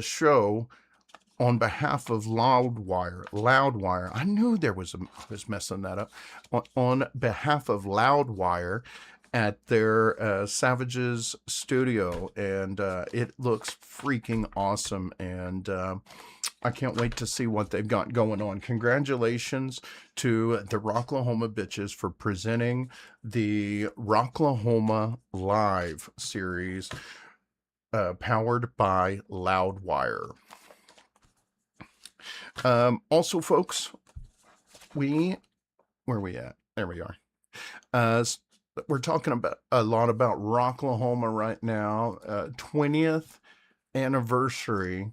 show on behalf of Loudwire. I knew I was messing that up. On behalf of Loudwire at their Savages studio, and it looks freaking awesome, and I can't wait to see what they've got going on. Congratulations to the Rocklahoma Bitches for presenting the Rocklahoma Live series, powered by Loudwire. Also, folks, where are we at? There we are. We're talking about a lot about Rocklahoma right now. 20th anniversary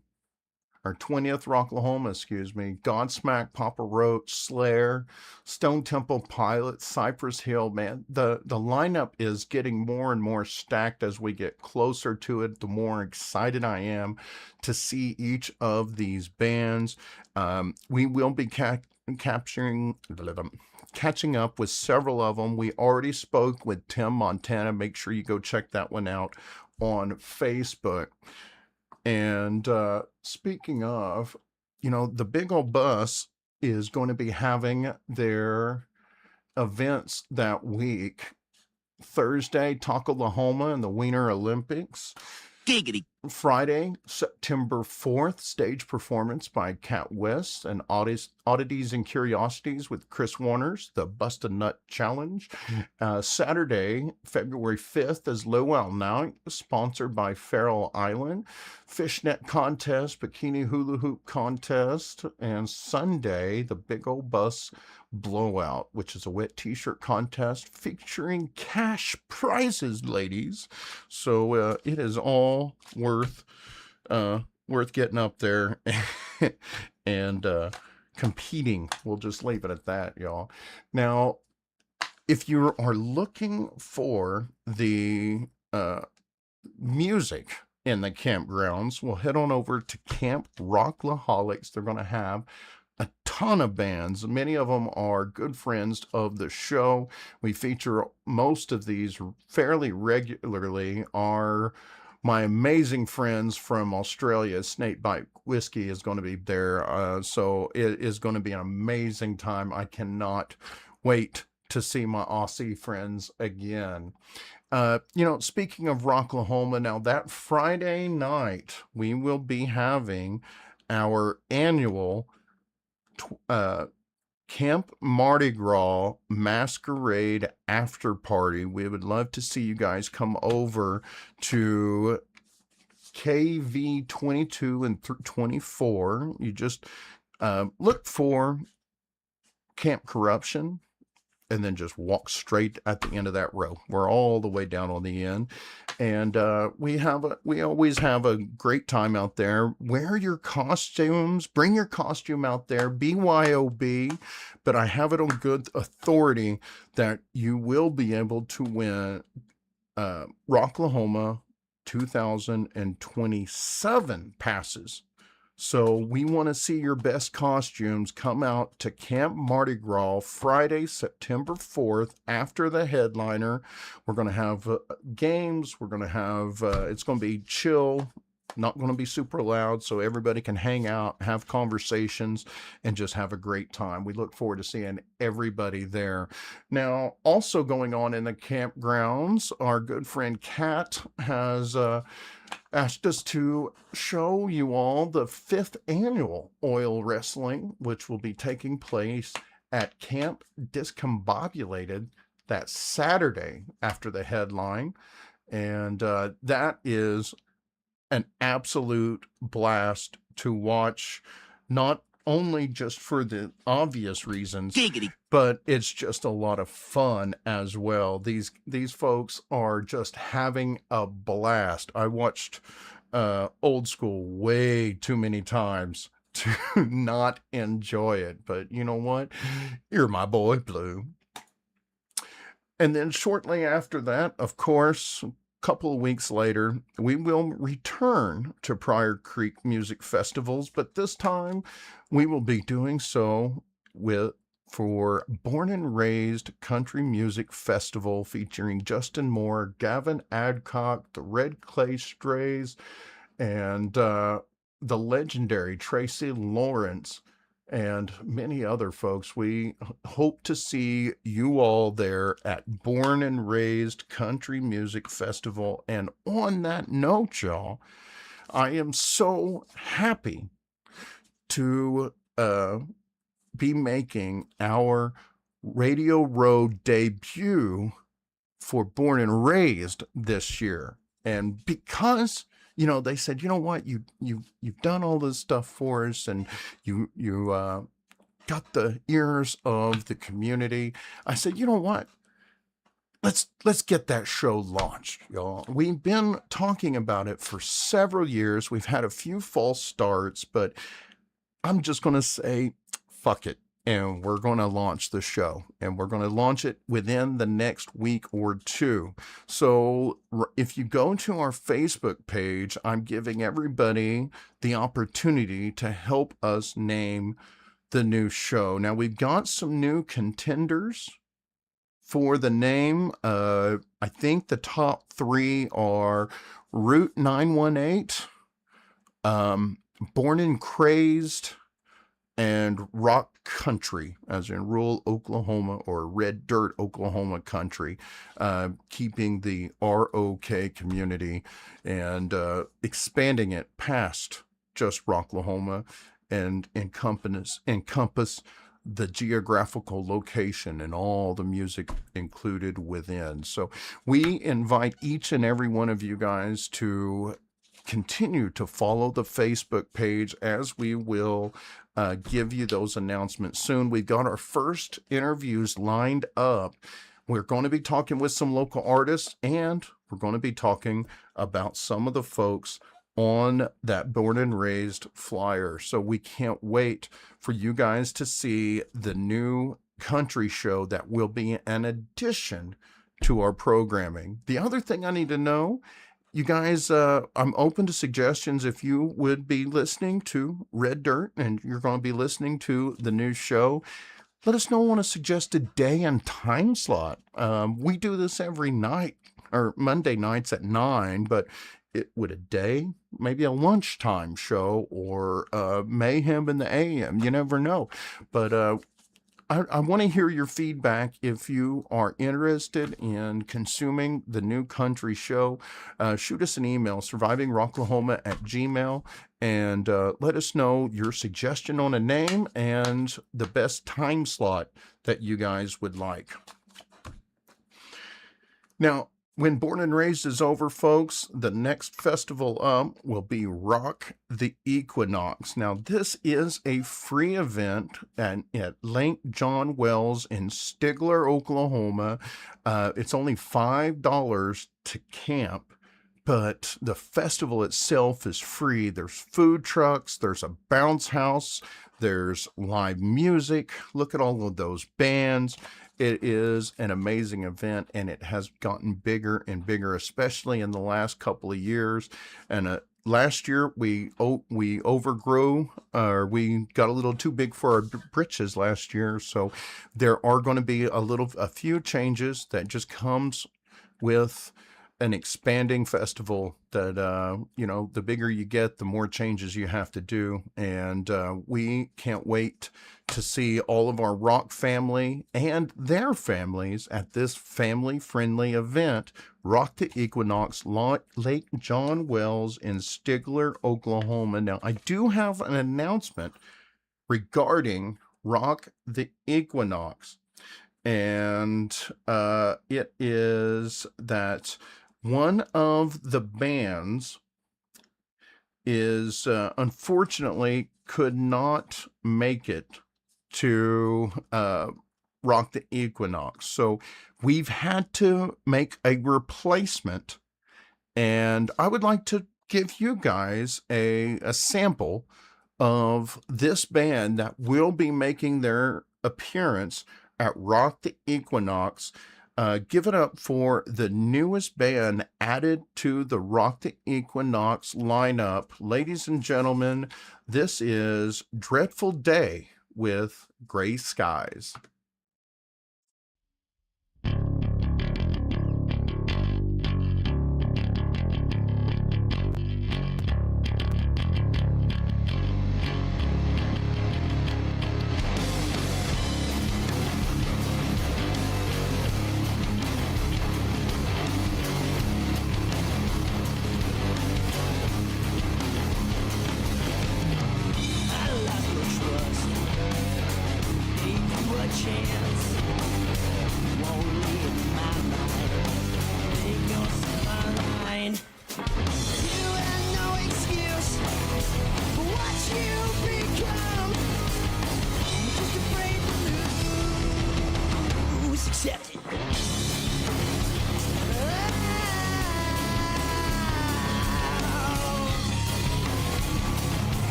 our 20th Rocklahoma, excuse me, Godsmack, Papa Roach, Slayer, Stone Temple Pilots, Cypress Hill. Man, the lineup is getting more and more stacked as we get closer to it. The more excited I am to see each of these bands. We will be catching up with several of them. We already spoke with Tim Montana. Make sure you go check that one out on Facebook. And speaking of, the Big Old Bus is going to be having their events that week. Thursday, Tocklahoma and the Wiener Olympics. Giggity. Friday, September 4th, stage performance by Cat West and Oddities and Curiosities with Chris Warner's The Bust a Nut Challenge. Saturday, February 5th is Lowell Night, sponsored by Farrell Island. Fishnet Contest, Bikini Hula Hoop Contest. And Sunday, the Big Old Bus Blowout, which is a wet t-shirt contest featuring cash prizes, ladies. So it is all worth getting up there and competing. We'll just leave it at that, y'all. Now, if you are looking for the music in the campgrounds, we'll head on over to Camp Rocklaholics. They're going to have a ton of bands. Many of them are good friends of the show. We feature most of these fairly regularly. Are my amazing friends from Australia. Snakebite Whiskey is going to be there. So it is going to be an amazing time. I cannot wait to see my Aussie friends again. Speaking of Rocklahoma, now that Friday night, we will be having our annual Camp Mardi Gras Masquerade After Party. We would love to see you guys come over to KV 22 and 24. You just look for Camp Corruption and then just walk straight at the end of that row. We're all the way down on the end. And we always have a great time out there. Wear your costumes, bring your costume out there, BYOB. But I have it on good authority that you will be able to win Rocklahoma 2027 passes. So we want to see your best costumes. Come out to Camp Mardi Gras Friday, September 4th, after the headliner. We're going to have games. We're going to have, it's going to be chill, not going to be super loud, so everybody can hang out, have conversations, and just have a great time. We look forward to seeing everybody there. Now, also going on in the campgrounds, our good friend Kat has asked us to show you all the 5th annual oil wrestling, which will be taking place at Camp Discombobulated that Saturday after the headline. And that is an absolute blast to watch, not only just for the obvious reasons, Giggity. but it's just a lot of fun as well. These folks are just having a blast. I watched Old School way too many times to not enjoy it, but you know what? You're my boy, Blue. And then shortly after that, of course, couple of weeks later, we will return to Pryor Creek Music Festivals, but this time we will be doing so for Born and Raised Country Music Festival featuring Justin Moore, Gavin Adcock, the Red Clay Strays, and the legendary Tracy Lawrence, and many other folks. We hope to see you all there at Born and Raised Country Music Festival. And on that note, y'all, I am so happy to be making our Radio Road debut for Born and Raised this year. And because they said, you know what, you've done all this stuff for us, and you got the ears of the community. I said, you know what, let's get that show launched, y'all. We've been talking about it for several years. We've had a few false starts, but I'm just going to say, fuck it. And we're going to launch the show, and we're going to launch it within the next week or two. So if you go to our Facebook page, I'm giving everybody the opportunity to help us name the new show. Now, we've got some new contenders for the name. I think the top three are Route 918, Born and Crazed, and Rock Country, as in rural Oklahoma or red dirt Oklahoma country, keeping the ROK community and expanding it past just Rocklahoma and encompass the geographical location and all the music included within. So we invite each and every one of you guys to continue to follow the Facebook page, as we will give you those announcements soon. We've got our first interviews lined up. We're going to be talking with some local artists, and we're going to be talking about some of the folks on that Born and Raised flyer. So we can't wait for you guys to see the new country show that will be an addition to our programming. The other thing I need to know, you guys, I'm open to suggestions. If you would be listening to Red Dirt and you're going to be listening to the new show, let us know on a suggested day and time slot. We do this every night, or Monday nights at 9, but would a day, maybe a lunchtime show, or Mayhem in the AM. You never know. But I want to hear your feedback. If you are interested in consuming the new country show, shoot us an email, survivingrocklahoma@gmail.com, and let us know your suggestion on a name and the best time slot that you guys would like. Now, when Born and Raised is over, folks, the next festival up will be Rock the Equinox. Now, this is a free event at Lake John Wells in Stigler, Oklahoma. It's only $5 to camp, but the festival itself is free. There's food trucks, there's a bounce house, there's live music. Look at all of those bands. It is an amazing event, and it has gotten bigger and bigger, especially in the last couple of years. And last year we overgrew, or we got a little too big for our britches last year. So there are going to be a few changes that just comes with an expanding festival. That the bigger you get, the more changes you have to do, and we can't wait to see all of our rock family and their families at this family-friendly event, Rock the Equinox, Lake John Wells in Stigler, Oklahoma. Now, I do have an announcement regarding Rock the Equinox, and it is that one of the bands is unfortunately could not make it to Rock the Equinox. So we've had to make a replacement, and I would like to give you guys a sample of this band that will be making their appearance at Rock the Equinox. Give it up for the newest band added to the Rock the Equinox lineup. Ladies and gentlemen, this is Dreadful Day with Gray Skies. What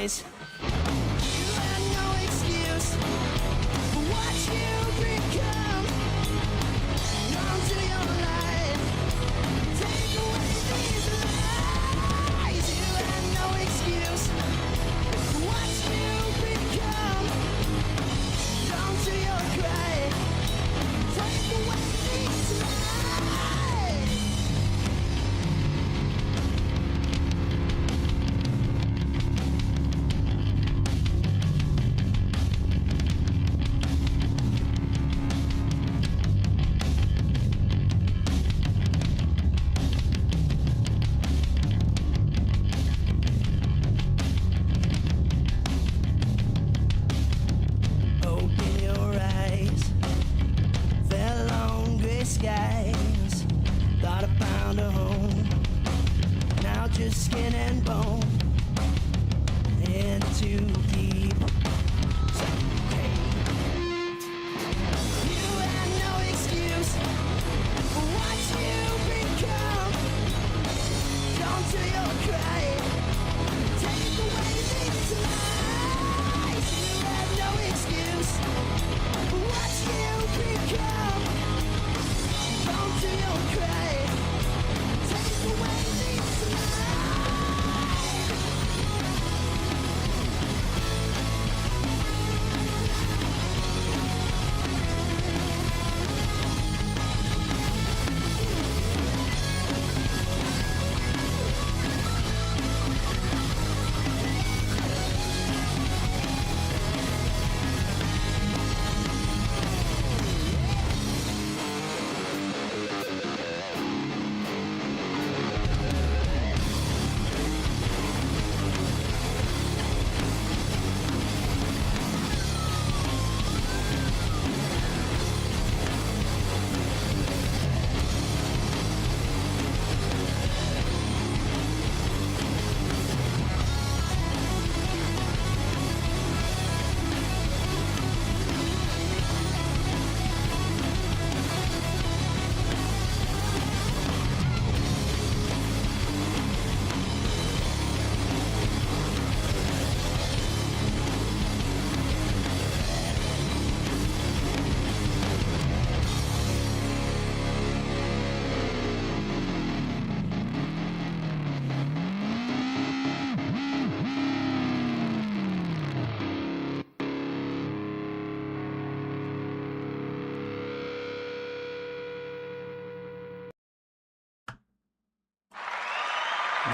rise. You had no excuse for what you become. Come to your light, take away these lies. You had no excuse for what you become. Come to your cry, take away these lies. Open your eyes, fell on gray skies. Thought I found a home, now just skin and bone. In too deep, pain. You had no excuse for what you become. Come to your cry, take away these lies. You had no excuse for what you become. Come to your cry, take away these lies.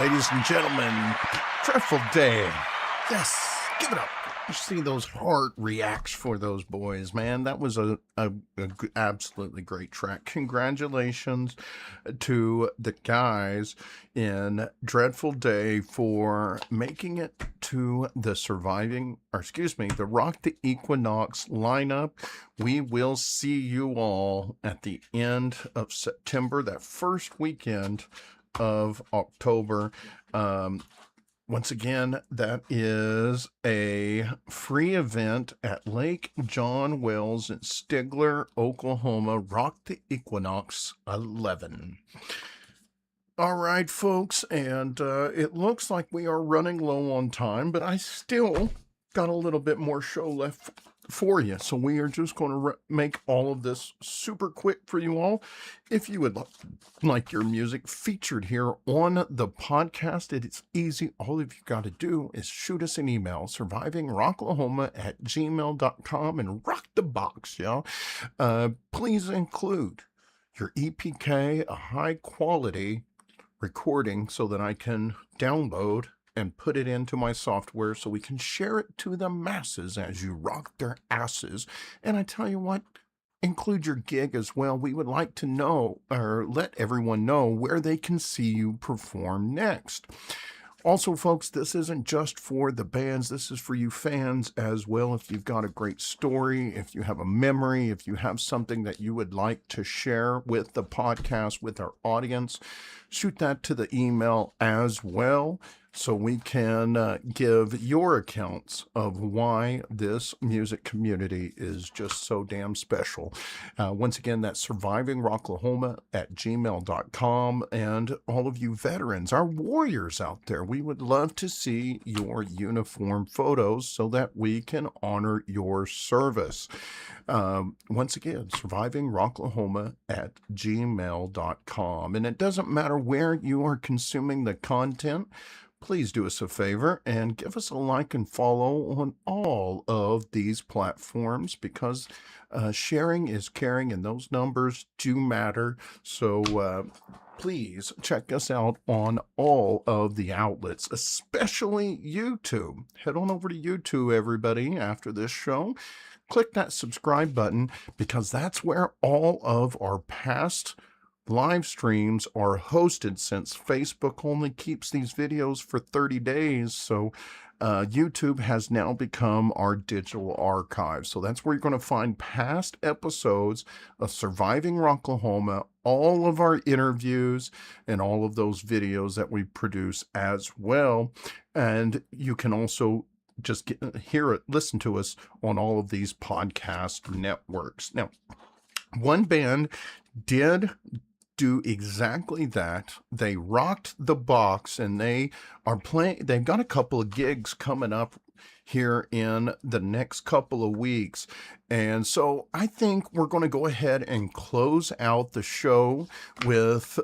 Ladies and gentlemen, Dreadful Day. Yes, give it up. You see those heart reacts for those boys, man. That was a absolutely great track. Congratulations to the guys in Dreadful Day for making it to the the Rock the Equinox lineup. We will see you all at the end of September, that first weekend of October. Once again, that is a free event at Lake John Wells in Stigler, Oklahoma. Rock the Equinox 11. All right, folks, and it looks like we are running low on time, but I still got a little bit more show left for you. So we are just going to make all of this super quick for you all. If you would like your music featured here on the podcast, it is easy. All of you got to do is shoot us an email, survivingrocklahoma@gmail.com, and rock the box, y'all. Please include your EPK, a high quality recording, so that I can download and put it into my software so we can share it to the masses as you rock their asses. And I tell you what, include your gig as well. We would like to know, or let everyone know, where they can see you perform next. Also, folks, this isn't just for the bands. This is for you fans as well. If you've got a great story, if you have a memory, if you have something that you would like to share with the podcast, with our audience, shoot that to the email as well, so we can give your accounts of why this music community is just so damn special. Once again, that's survivingrocklahoma@gmail.com. And all of you veterans, our warriors out there, we would love to see your uniform photos so that we can honor your service. Once again, survivingrocklahoma@gmail.com. And it doesn't matter where you are consuming the content. Please do us a favor and give us a like and follow on all of these platforms, because sharing is caring and those numbers do matter. So please check us out on all of the outlets, especially YouTube. Head on over to YouTube, everybody, after this show. Click that subscribe button, because that's where all of our past live streams are hosted, since Facebook only keeps these videos for 30 days. So YouTube has now become our digital archive. So that's where you're going to find past episodes of Surviving Rocklahoma, all of our interviews, and all of those videos that we produce as well. And you can also just listen to us on all of these podcast networks. Now, one band did do exactly that. They rocked the box, and they've got a couple of gigs coming up here in the next couple of weeks. And so I think we're going to go ahead and close out the show with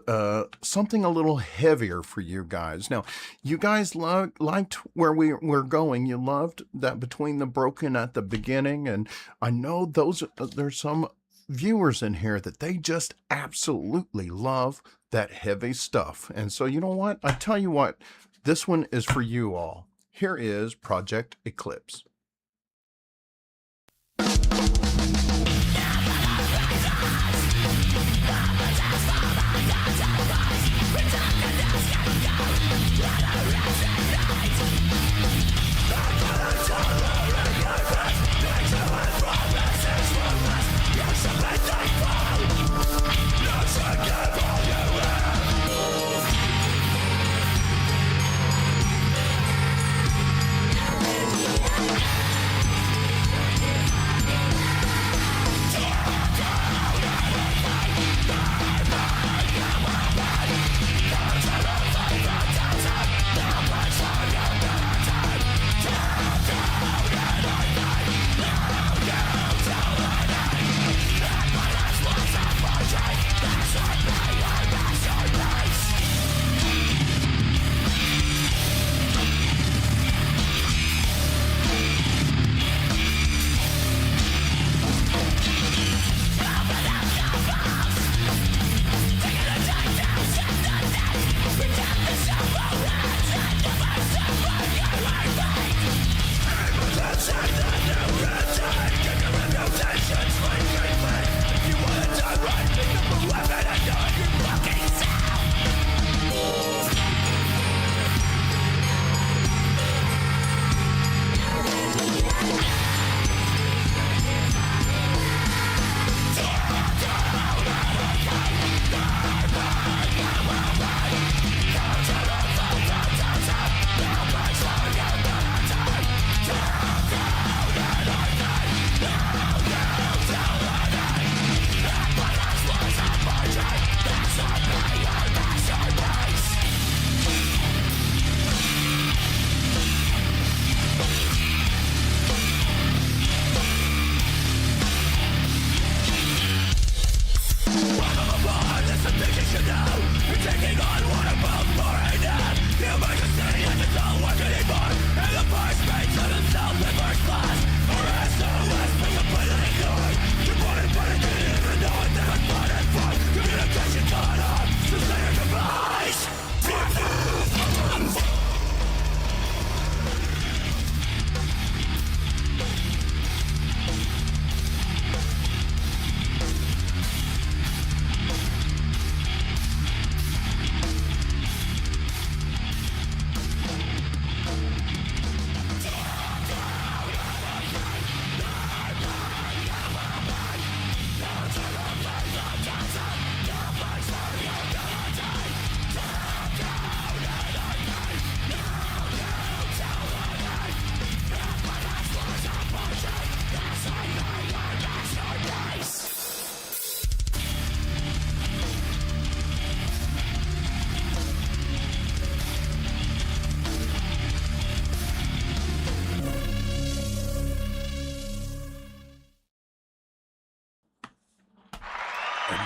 something a little heavier for you guys. Now, you guys liked where we're going. You loved that Between the Broken at the beginning. And I know there's some viewers in here that they just absolutely love that heavy stuff. And so, you know what? I tell you what, this one is for you all. Here is Projekt Eclipse.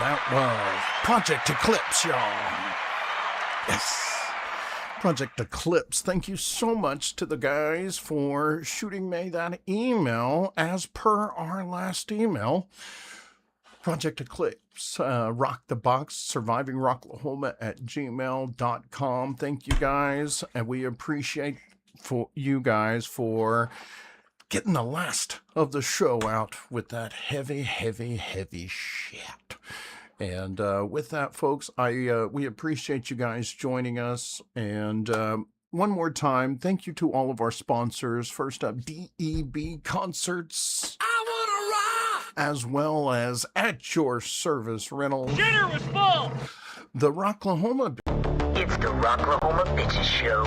That was Projekt Eclipse, y'all. Yes. Projekt Eclipse. Thank you so much to the guys for shooting me that email as per our last email. Projekt Eclipse, Rock the Box, Surviving Rocklahoma at gmail.com. Thank you guys, and we appreciate for you guys for getting the last of the show out with that heavy shit. And with that, folks, we appreciate you guys joining us. And one more time, thank you to all of our sponsors. First up, DEB Concerts. I wanna rock! As well as At Your Service Rental. Dinner was full! The Rocklahoma. It's the Rocklahoma Bitches Show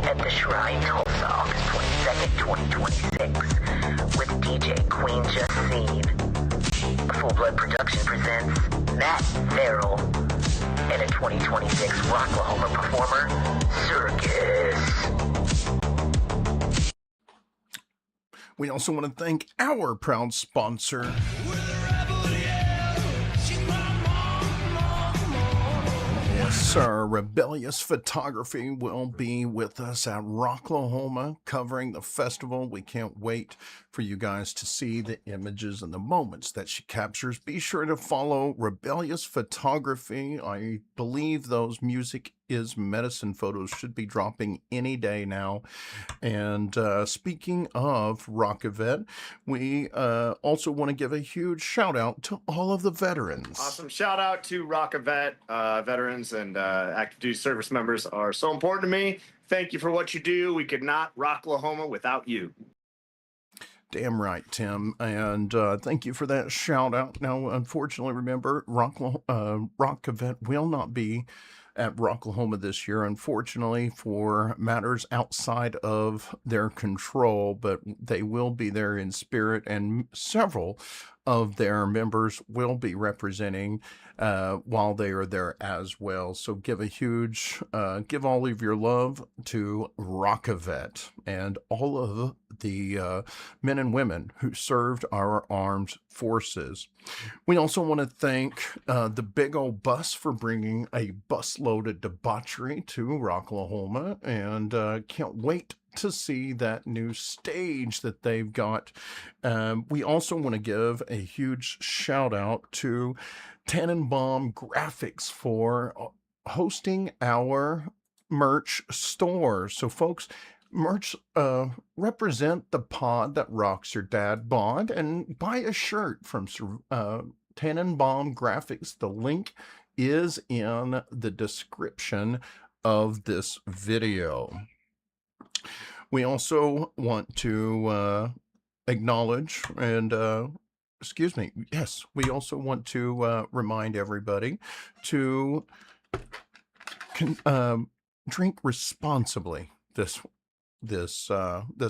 at the Shrine, Tulsa, August 22nd, 2026, with DJ Queen Justine. Full Blood Production presents Matt Farrell and a 2026 Rocklahoma performer, Circus. We also want to thank our proud sponsor. Yes, sir. Rebellious Photography will be with us at Rocklahoma covering the festival. We can't wait for you guys to see the images and the moments that she captures. Be sure to follow Rebellious Photography. I believe those Music is Medicine photos should be dropping any day now. And speaking of Rockavet, we also want to give a huge shout out to all of the veterans. Awesome. Shout out to Rockavet. Veterans and active duty service members are so important to me. Thank you for what you do. We could not Rocklahoma without you. Damn right, Tim. And thank you for that shout out. Now, unfortunately, remember, Rockavet will not be at Rocklahoma this year, unfortunately, for matters outside of their control, but they will be there in spirit, and several of their members will be representing while they are there as well. So give a huge, give all of your love to Rockavet and all of the men and women who served our armed forces. We also want to thank the Big Old Bus for bringing a busload of debauchery to Rocklahoma, and can't wait to see that new stage that they've got. We also want to give a huge shout out to Tannenbaum Graphics for hosting our merch store. So folks, merch represent the pod that rocks your dad bod, and buy a shirt from Tannenbaum Graphics. The link is in the description of this video. We also want to acknowledge and we also want to remind everybody to drink responsibly this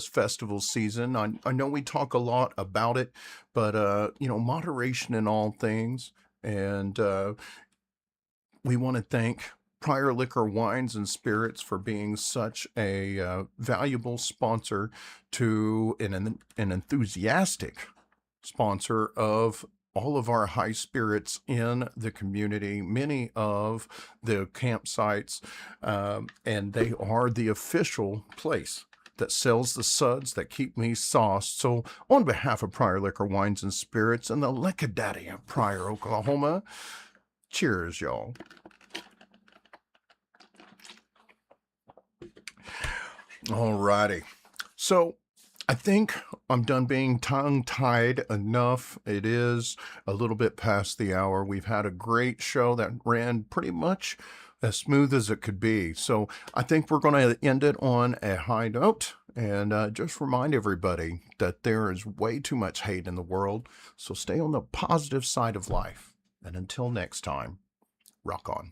festival season. I know we talk a lot about it, but moderation in all things. And we want to thank Prior Liquor Wines and Spirits for being such a valuable sponsor to an enthusiastic sponsor of all of our high spirits in the community, many of the campsites, and they are the official place that sells the suds that keep me sauced. So on behalf of Prior Liquor Wines and Spirits and the Liquor Daddy of Pryor, Oklahoma, cheers, y'all. Alrighty. So I think I'm done being tongue-tied enough. It is a little bit past the hour. We've had a great show that ran pretty much as smooth as it could be. So I think we're going to end it on a high note and just remind everybody that there is way too much hate in the world. So stay on the positive side of life. And until next time, rock on.